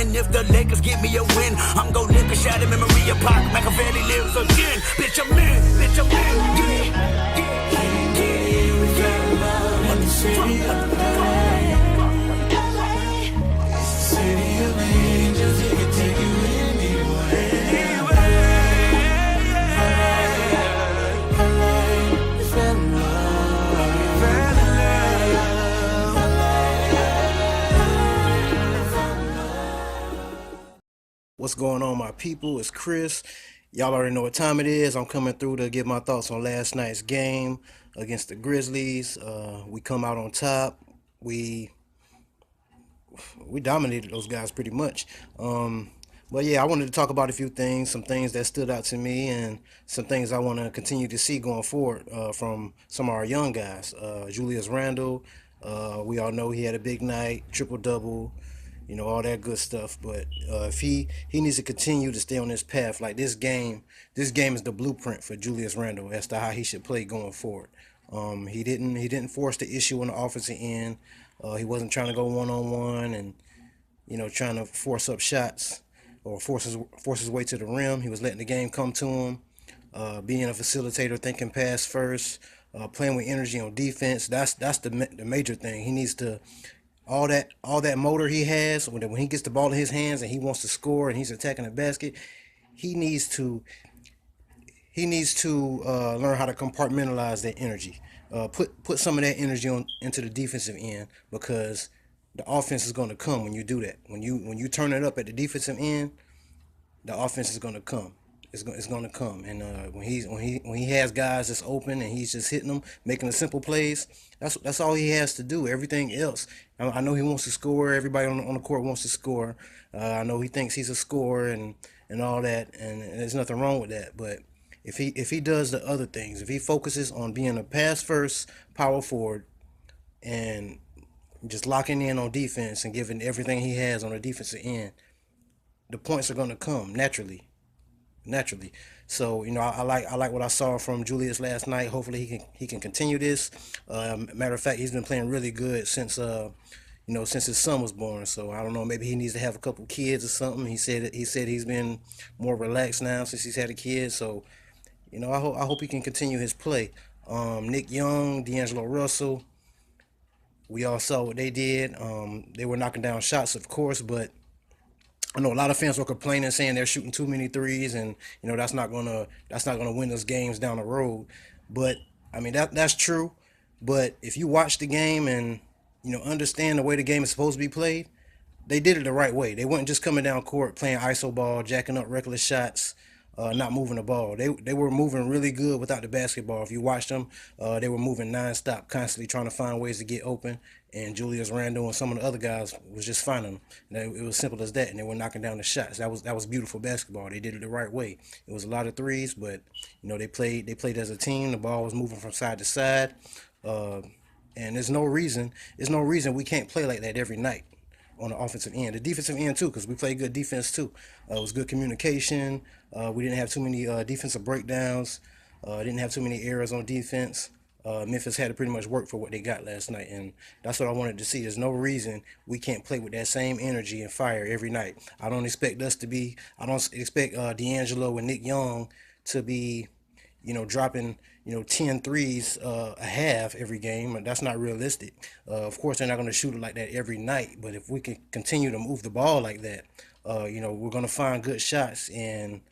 And if the Lakers give me a win, I'm gon' lick a shot of memory of Pac. Machiavelli lives again. Bitch, I'm in. Bitch, I'm in. Yeah, yeah, yeah. We got love in the city of LA. It's the city of angels. It can take you anywhere. What's going on, my people? It's Chris. Y'all already know what time it is. I'm coming through to give my thoughts on last night's game against the Grizzlies. We come out on top. We dominated those guys pretty much. But yeah, I wanted to talk about a few things, some things that stood out to me, and some things I want to continue to see going forward from some of our young guys. Julius Randle, we all know he had a big night, triple-double, all that good stuff. But if he needs to continue to stay on this path, like this game is the blueprint for Julius Randle as to how he should play going forward. He didn't force the issue on the offensive end. He wasn't trying to go one-on-one and trying to force up shots or force his way to the rim. He was letting the game come to him, being a facilitator, thinking pass first, playing with energy on defense. That's the major thing. He needs to all that motor he has when he gets the ball in his hands and he wants to score and he's attacking the basket. He needs to learn how to compartmentalize that energy. Put some of that energy into the defensive end, because the offense is going to come when you do that. When you turn it up at the defensive end, the offense is going to come. It's going to come. And when he has guys that's open and he's just hitting them, making the simple plays, that's all he has to do. Everything else, I know he wants to score. Everybody on the court wants to score. I know he thinks he's a scorer and all that, and there's nothing wrong with that. But if he does the other things, if he focuses on being a pass first power forward and just locking in on defense and giving everything he has on the defensive end, the points are going to come naturally. So I like what I saw from Julius last night. Hopefully he can continue this. Matter of fact, he's been playing really good since since his son was born. So I don't know, maybe he needs to have a couple kids or something. He said he's been more relaxed now since he's had a kid. So I hope he can continue his play. Nick Young, D'Angelo Russell, we all saw what they did. They were knocking down shots, of course, but I know a lot of fans were complaining, saying they're shooting too many threes, and that's not gonna win us games down the road. But I mean that's true. But if you watch the game and understand the way the game is supposed to be played, they did it the right way. They weren't just coming down court playing iso ball, jacking up reckless shots, not moving the ball. They were moving really good without the basketball. If you watched them, they were moving nonstop, constantly trying to find ways to get open. And Julius Randle and some of the other guys was just finding them. It was simple as that, and they were knocking down the shots. That was beautiful basketball. They did it the right way. It was a lot of threes, but they played as a team. The ball was moving from side to side, and there's no reason we can't play like that every night on the offensive end. The defensive end too, because we play good defense too. It was good communication. We didn't have too many defensive breakdowns. Didn't have too many errors on defense. Memphis had to pretty much work for what they got last night, and that's what I wanted to see. There's no reason we can't play with that same energy and fire every night. I don't expect D'Angelo and Nick Young to be, dropping, 10 threes a half every game. That's not realistic. Of course, they're not going to shoot it like that every night, but if we can continue to move the ball like that, we're going to find good shots, and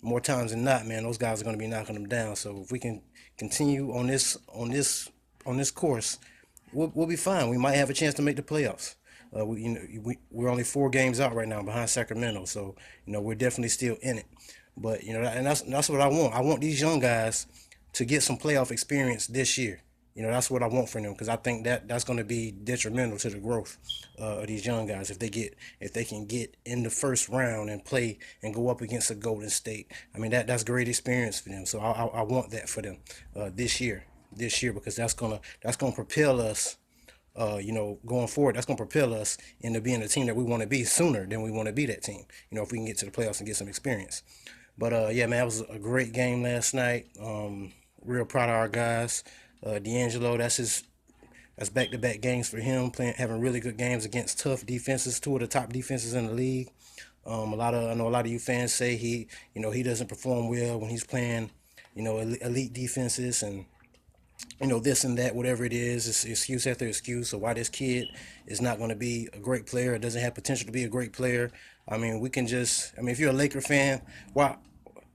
more times than not, man, those guys are going to be knocking them down. So if we can continue on this course, we'll be fine. We might have a chance to make the playoffs. We're only 4 games out right now behind Sacramento, so we're definitely still in it. But and that's what I want. I want these young guys to get some playoff experience this year. That's what I want for them, because I think that's going to be detrimental to the growth of these young guys if they can get in the first round and play and go up against a Golden State. I mean that's great experience for them. So I want that for them this year, because that's gonna propel us. Going forward, that's gonna propel us into being the team that we want to be sooner than we want to be that team. If we can get to the playoffs and get some experience. But yeah, man, it was a great game last night. Real proud of our guys. D'Angelo, that's That's back-to-back games for him, having really good games against tough defenses, two of the top defenses in the league. I know a lot of you fans say he doesn't perform well when he's playing, elite defenses and this and that, whatever it is. It's excuse after excuse. So why this kid is not going to be a great player, or doesn't have potential to be a great player. If you're a Laker fan, why?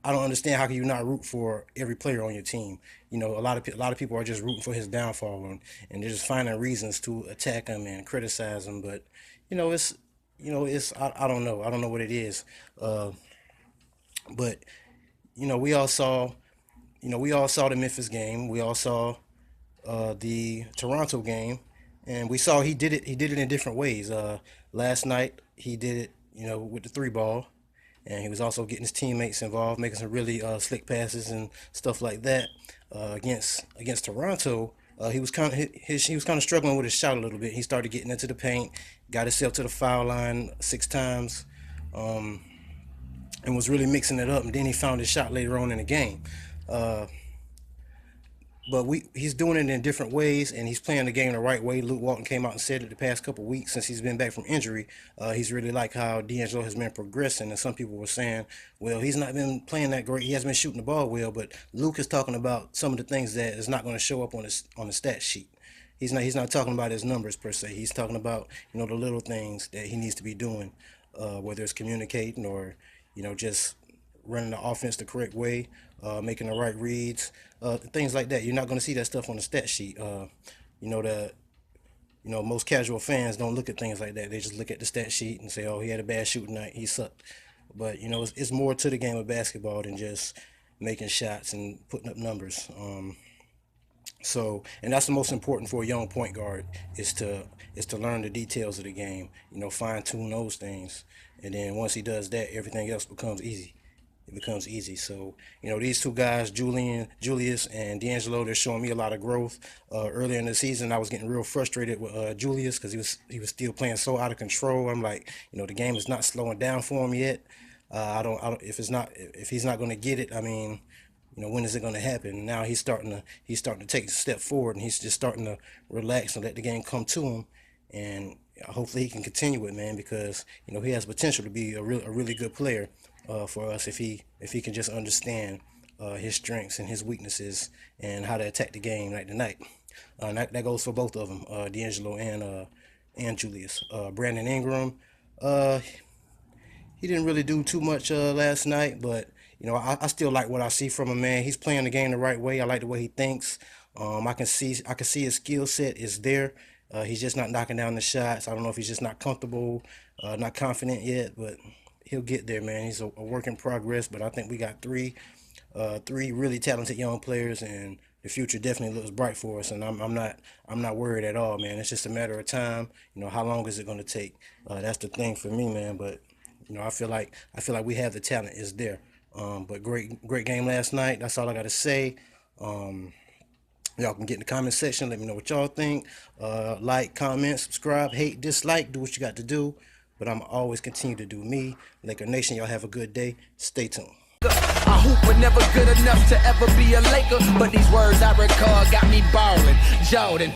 I don't understand how can you not root for every player on your team. A lot of people are just rooting for his downfall, and they're just finding reasons to attack him and criticize him. But I don't know. I don't know what it is. But we all saw the Memphis game. We all saw the Toronto game, and we saw he did it in different ways. Last night he did it, with the three ball, and he was also getting his teammates involved, making some really slick passes and stuff like that. Against Toronto, he was kind of struggling with his shot a little bit. He started getting into the paint, got himself to the foul line 6 times, and was really mixing it up. And then he found his shot later on in the game. But he's doing it in different ways, and he's playing the game the right way. Luke Walton came out and said it the past couple of weeks since he's been back from injury. He's really liked how D'Angelo has been progressing, and some people were saying, well, he's not been playing that great. He hasn't been shooting the ball well, but Luke is talking about some of the things that is not going to show up on the stat sheet. He's not talking about his numbers per se. He's talking about the little things that he needs to be doing, whether it's communicating or just running the offense the correct way, making the right reads, things like that. You're not going to see that stuff on the stat sheet. Most casual fans don't look at things like that. They just look at the stat sheet and say, oh, he had a bad shooting night, he sucked. But it's more to the game of basketball than just making shots and putting up numbers. And that's the most important for a young point guard is to learn the details of the game, fine tune those things. And then once he does that, everything else becomes easy. It becomes easy. So, these two guys, Julius and D'Angelo, they're showing me a lot of growth. Earlier in the season, I was getting real frustrated with Julius because he was still playing so out of control. I'm like, the game is not slowing down for him yet. If he's not going to get it, when is it going to happen? Now he's starting to take a step forward, and he's just starting to relax and let the game come to him. And hopefully he can continue it, man, because he has potential to be a really good player for us if he can just understand his strengths and his weaknesses and how to attack the game night to night. That goes for both of them, D'Angelo and Julius. Brandon Ingram, he didn't really do too much last night, but I still like what I see from him, man. He's playing the game the right way. I like the way he thinks. I can see his skill set is there. He's just not knocking down the shots. I don't know if he's just not comfortable, not confident yet, but he'll get there, man. He's a work in progress, but I think we got three really talented young players, and the future definitely looks bright for us. And I'm not worried at all, man. It's just a matter of time. How long is it going to take? That's the thing for me, man. But I feel like we have the talent. It's there. But great game last night. That's all I got to say. Y'all can get in the comment section. Let me know what y'all think. Like, comment, subscribe, hate, dislike. Do what you got to do. But I'm always continue to do me. Laker Nation, y'all have a good day. Stay tuned. I hoop but never good enough to ever be a Laker. But these words I recall got me ballin'. Jordan.